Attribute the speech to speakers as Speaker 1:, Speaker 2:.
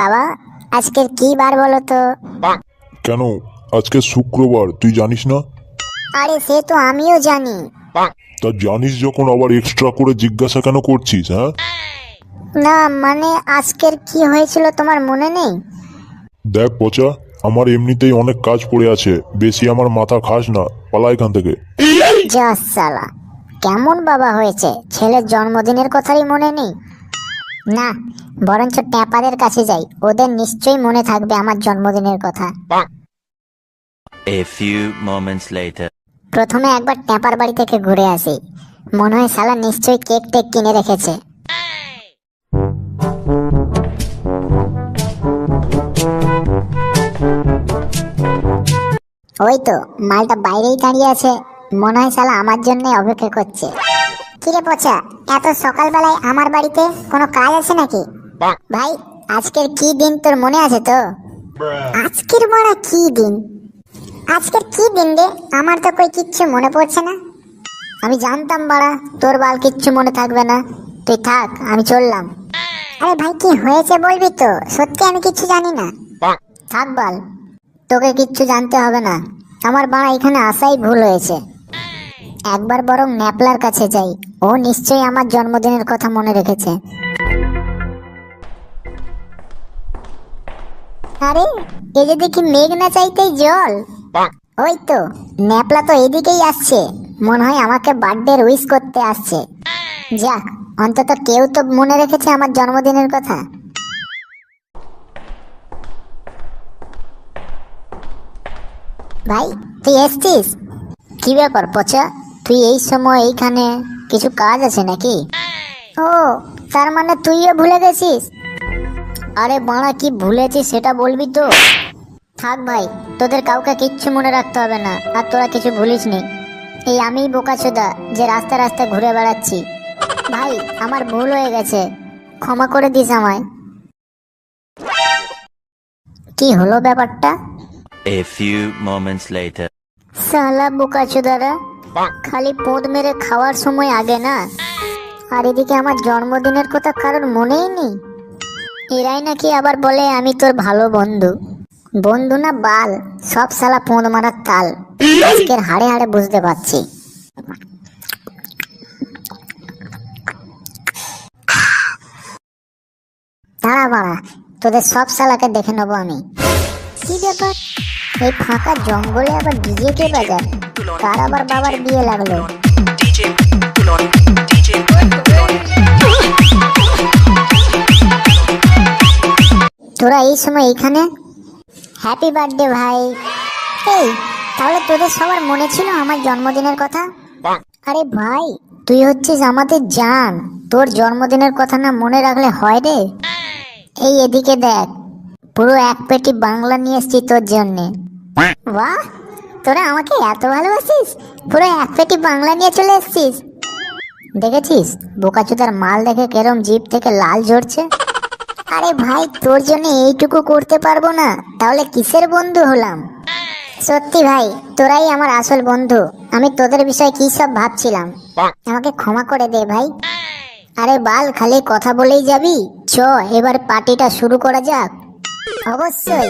Speaker 1: বাবা, আজকের কি বার বলো তো?
Speaker 2: কেন? আজকে শুক্রবার, তুই জানিস না?
Speaker 1: আরে সে তো আমিও জানি।
Speaker 2: তা জানিস যখন আবার এক্সট্রা করে জিজ্ঞাসা কেন করছিস? হ্যাঁ,
Speaker 1: না মানে আজকের কি হয়েছিল তোমার মনে নেই?
Speaker 2: দেখ পচা, আমার এমনিতেই অনেক কাজ পড়ে আছে, বেশি আমার মাথা খাস না, পালা এখান থেকে।
Speaker 1: যা সালা, কেমন বাবা হয়েছে, ছেলের জন্মদিনের কথাই মনে নেই? না, বরঞ্চ ট্যাপাদের কাছে যাই, ওদের নিশ্চয়ই মনে থাকবে আমার জন্মদিনের কথা।
Speaker 3: A few moments later.
Speaker 1: প্রথমে একবার ট্যাপার বাড়ি থেকে ঘুরে আসি, মনে হয় শালা নিশ্চয়ই কেক টেক কিনে রেখেছে। ওই তো মালটা বাইরেই দাঁড়িয়ে আছে, মনে হয় শালা আমার জন্য অপেক্ষা করছে। কিরে পচা, এত সকালবেলায় আমার বাড়িতে কোনো কাজ আছে নাকি? ভাই, আজকের কি দিন তোর মনে আছে তো? আজকের বড় কি দিন? আজকের কি দিন রে? আমার তো কই কিচ্ছু মনে পড়ছে না। আমি জানতাম বাড়া তোর বাল কিচ্ছু মনে থাকবে না, তুই থাক, আমি চললাম। আরে ভাই, কি হয়েছে বলবি তো? সত্যি আমি কিচ্ছু জানি না। থাক বাল, তোকে কিচ্ছু জানতে হবে না, আমার বাড়া এখানে আসাই ভুল হয়েছে। একবার বরং ন্যাপলার কাছে যাই, ও নিশ্চয়ই আমার জন্মদিনের কথা মনে রেখেছে। আরে এ যে দেখি মেঘ না চাইতেই জল। ওই তো ন্যাপলা তো এদিকেই আসছে, মনে হয় আমাকে বার্থডে উইশ করতে আসছে। যাক, অন্তত কেউ তো মনে রেখেছে আমার জন্মদিনের কথা। ভাই, তুই এসছিস? কি ব্যাপার পচা, তুই এই সময় এইখানে? কিছু কাজ আছে নাকি? ও, তার মানে তুইও ভুলে গেছিস? আরে বাড়া, কি ভুলেছিস সেটা বলবি তো। থাক ভাই, তোদের কাউকে কিচ্ছু মনে রাখতে হবে না, আর তোরা কিছু ভুলিসনি। এই আমিই বোকাচোদা যে রাস্তা রাস্তা ঘুরে বেড়াচ্ছি। ভাই, আমার ভুল হয়ে গেছে, ক্ষমা করে দিস আমায়। কি হলো ব্যাপারটা?
Speaker 3: A few moments later.
Speaker 1: সালা বোকাচোদারা, খালি পোঁদ মেরে খাওয়ার সময় আগে না, আর এদিকে আমার জন্মদিনের কথা কারোর মনেই নেই। এরাই নাকি আবার বলে আমি তোর ভালো বন্ধু। বন্ধু না বাল, সব শালা পোঁদ মারার তাল। আজকের হাড়ে হাড়ে বুঝতে পারছি। দাঁড়া বাড়া, তোদের সব শালাকে দেখে নেবো আমি। কি ব্যাপার, এই ফাঁকা জঙ্গলে আবার ডিজে কে বাজায়? তার আবার বাবার বিয়ে লাগলো। তোরা এই সময় এইখানে? হ্যাপি বার্থডে ভাই। এই, তাহলে তোদের সবার মনে ছিল আমার জন্মদিনের কথা? আরে ভাই, তুই হচ্ছিস আমাদের জান, তোর জন্মদিনের কথা না মনে রাখলে হয় রে? এই এদিকে দেখ, পুরো এক পেটি বাংলা নিয়ে এসছি তোর জন্যে। বাহ, তোরা আমাকে এত ভালোবাসিস, পুরো এক পেটি বাংলা নিয়ে চলে এসছিস। দেখেছিস বোকাচোদার মাল দেখে কেরম জিভ থেকে লাল ঝরছে? আরে ভাই, তোর জন্য এইটুকু করতে পারবো না, তাহলে কিসের বন্ধু হলাম? সত্যি ভাই, তোরাই আমার আসল বন্ধু। আমি তোদের বিষয়ে কি সব ভাবছিলাম, আমাকে ক্ষমা করে দে ভাই। আরে বাল, খালি কথা বলেই যাবি? চ, এবার পার্টিটা শুরু করা যাক। অবশ্যই।